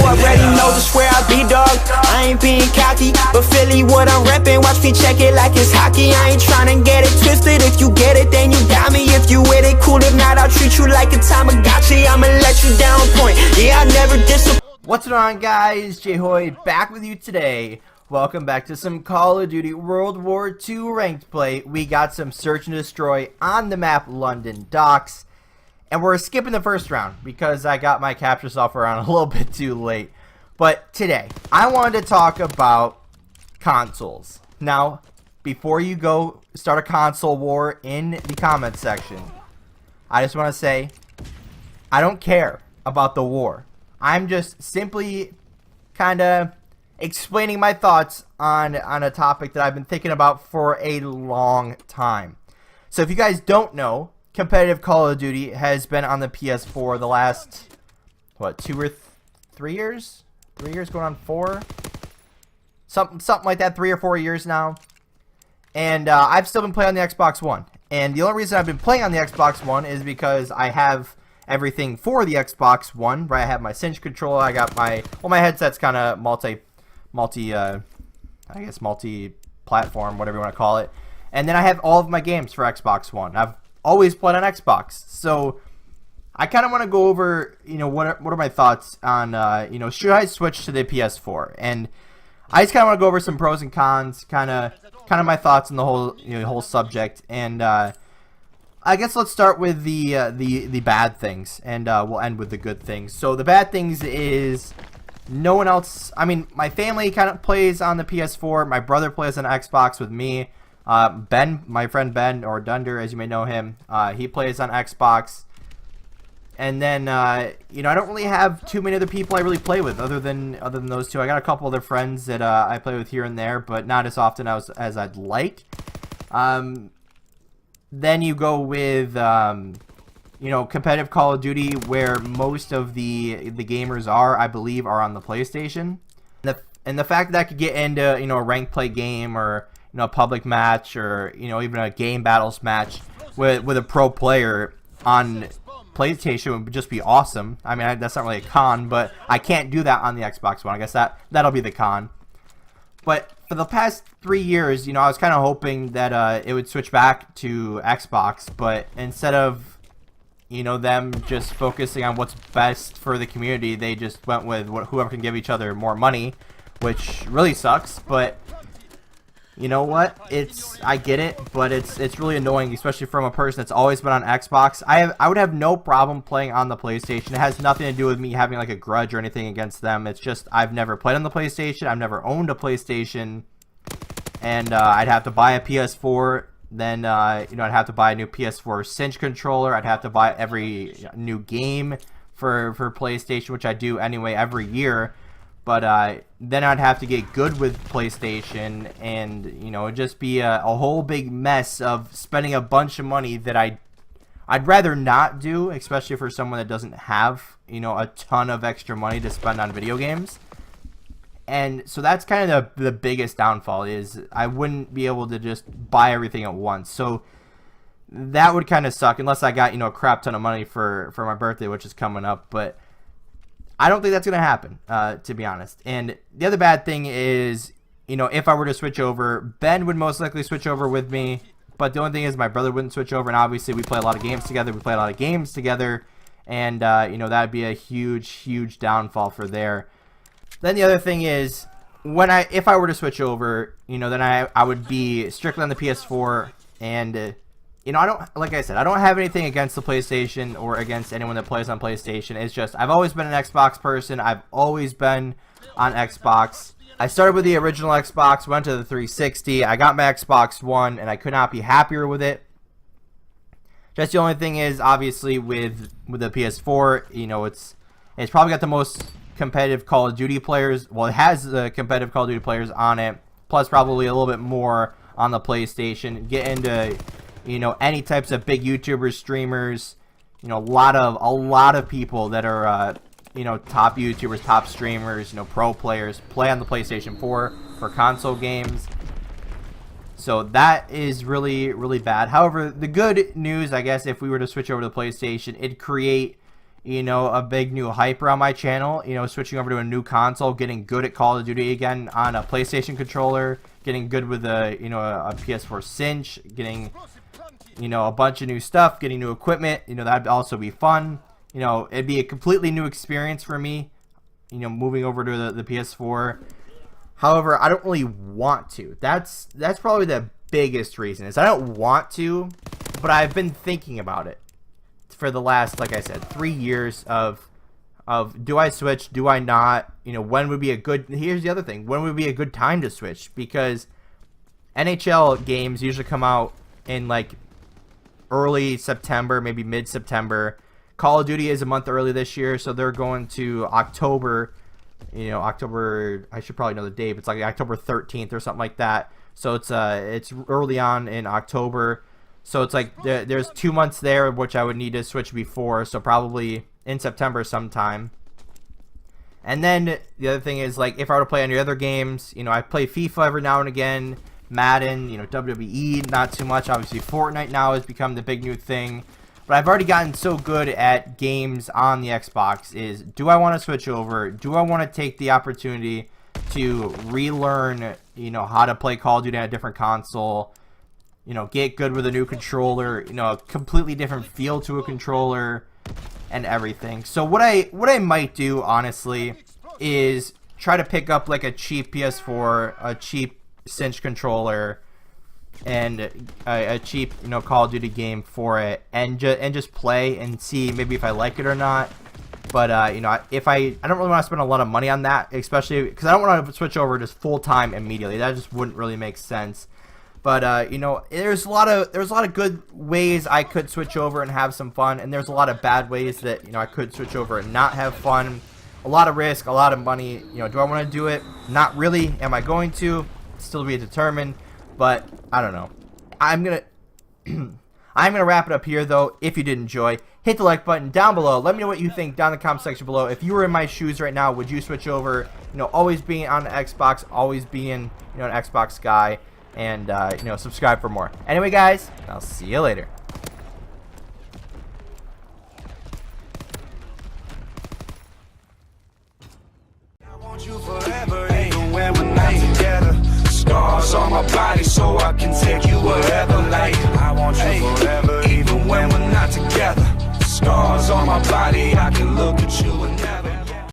already know just where I be, dog. I ain't being cocky, but Philly what I'm reppin'. Watch me check it like it's hockey. I ain't tryna get it twisted. If you get it, then you got me. If you with it, cool. If not, I'll treat you like a Tamagotchi. I'ma let you down point. Yeah, I never disappoint. What's going on, guys? JHoyt back with you today. Welcome back to some Call of Duty World War II ranked play. We got some search and destroy on the map London Docks. And we're skipping the first round because I got my capture software on a little bit too late. But today, I wanted to talk about consoles. Now, before you go start a console war in the comment section, I just want to say, I don't care about the war. I'm just simply kind of explaining my thoughts on a topic that I've been thinking about for a long time. So if you guys don't know, competitive Call of Duty has been on the PS4 the last, what, 2 or 3 years? 3 years going on 4? Something like that, 3 or 4 years now. And I've still been playing on the Xbox One. And the only reason I've been playing on the Xbox One is because I have everything for the Xbox One, right? I have my Cinch controller, I got my, well, my headset's kind of multi-platform, whatever you want to call it. And then I have all of my games for Xbox One. I've always played on Xbox. So I kind of want to go over, what are my thoughts on, should I switch to the PS4? And I just kind of want to go over some pros and cons, kind of my thoughts on the whole subject. And I guess let's start with the bad things, and we'll end with the good things. So the bad things is no one else. I mean, my family kind of plays on the PS4. My brother plays on Xbox with me. Ben, my friend Ben, or Dunder, as you may know him, he plays on Xbox. And then I don't really have too many other people I really play with other than those two. I got a couple other friends that I play with here and there, but not as often as I'd like. Then you go with, competitive Call of Duty, where most of the gamers I believe, are on the PlayStation. And the fact that I could get into, a ranked play game or, a public match or, even a game battles match with a pro player on PlayStation would just be awesome. I mean, that's not really a con, but I can't do that on the Xbox One. I guess that'll be the con. But for the past 3 years, I was kind of hoping that it would switch back to Xbox, but instead of, them just focusing on what's best for the community, they just went with whoever can give each other more money, which really sucks. But you know what? I get it, but it's really annoying, especially from a person that's always been on Xbox. I would have no problem playing on the PlayStation. It has nothing to do with me having like a grudge or anything against them. It's just I've never played on the PlayStation. I've never owned a PlayStation, and I'd have to buy a PS4. Then I'd have to buy a new PS4 Cinch controller. I'd have to buy every new game for PlayStation, which I do anyway every year. But then I'd have to get good with PlayStation, and it'd just be a whole big mess of spending a bunch of money that I'd rather not do, especially for someone that doesn't have a ton of extra money to spend on video games. And so that's kind of the biggest downfall, is I wouldn't be able to just buy everything at once. So that would kind of suck, unless I got a crap ton of money for my birthday, which is coming up. But I don't think that's going to happen, to be honest. And the other bad thing is, if I were to switch over, Ben would most likely switch over with me. But the only thing is my brother wouldn't switch over. And obviously we play a lot of games together. And, that would be a huge, huge downfall for there. Then the other thing is, if I were to switch over, then I would be strictly on the PS4. And like I said, I don't have anything against the PlayStation or against anyone that plays on PlayStation. It's just, I've always been an Xbox person. I've always been on Xbox. I started with the original Xbox, went to the 360. I got my Xbox One, and I could not be happier with it. Just the only thing is, obviously, with the PS4, it's probably got the most competitive Call of Duty players. Well, it has the competitive Call of Duty players on it, plus probably a little bit more on the PlayStation. Get into any types of big YouTubers, streamers, a lot of people that are, top YouTubers, top streamers, pro players play on the PlayStation 4 for console games. So that is really, really bad. However, the good news, I guess, if we were to switch over to the PlayStation, it'd create, you know, a big new hype around my channel, you know, switching over to a new console, getting good at Call of Duty again on a PlayStation controller, getting good with a, you know, a PS4 Cinch, getting, you know, a bunch of new stuff, getting new equipment, you know, that'd also be fun. You know, it'd be a completely new experience for me, you know, moving over to the PS4. However, I don't really want to. That's probably the biggest reason, is I don't want to, but I've been thinking about it for the last, like I said, 3 years of do I switch, do I not, you know, when would be a good, here's the other thing, when would be a good time to switch, because NHL games usually come out in like early September, maybe mid-September. Call of Duty is a month early this year, so they're going to October, you know, October, I should probably know the date, but it's like October 13th or something like that. So it's early on in October. So it's like there's 2 months there, which I would need to switch before. So probably in September sometime. And then the other thing is, like, if I were to play any other games, you know, I play FIFA every now and again, Madden, you know, WWE, not too much. Obviously, Fortnite now has become the big new thing. But I've already gotten so good at games on the Xbox, is do I want to switch over? Do I want to take the opportunity to relearn, you know, how to play Call of Duty on a different console? You know, get good with a new controller, you know, a completely different feel to a controller and everything. So what I might do, honestly, is try to pick up like a cheap PS4, a cheap Cinch controller, and a cheap, you know, Call of Duty game for it, and just play and see maybe if I like it or not. But you know, if I don't really want to spend a lot of money on that, especially because I don't want to switch over just full time immediately. That just wouldn't really make sense. But you know, there's a lot of good ways I could switch over and have some fun, and there's a lot of bad ways that, you know, I could switch over and not have fun. A lot of risk, a lot of money. You know, do I want to do it? Not really. Am I going to? Still to be determined. But I don't know. I'm gonna wrap it up here, though. If you did enjoy, hit the like button down below. Let me know what you think down in the comment section below. If you were in my shoes right now, would you switch over? You know, always being on the Xbox, always being, you know, an Xbox guy. And, you know, subscribe for more. Anyway, guys, I'll see you later. I want you forever, even when we're not together. Scars on my body so I can take you wherever. Like, I want you forever, even when we're not together. Scars on my body, I can look at you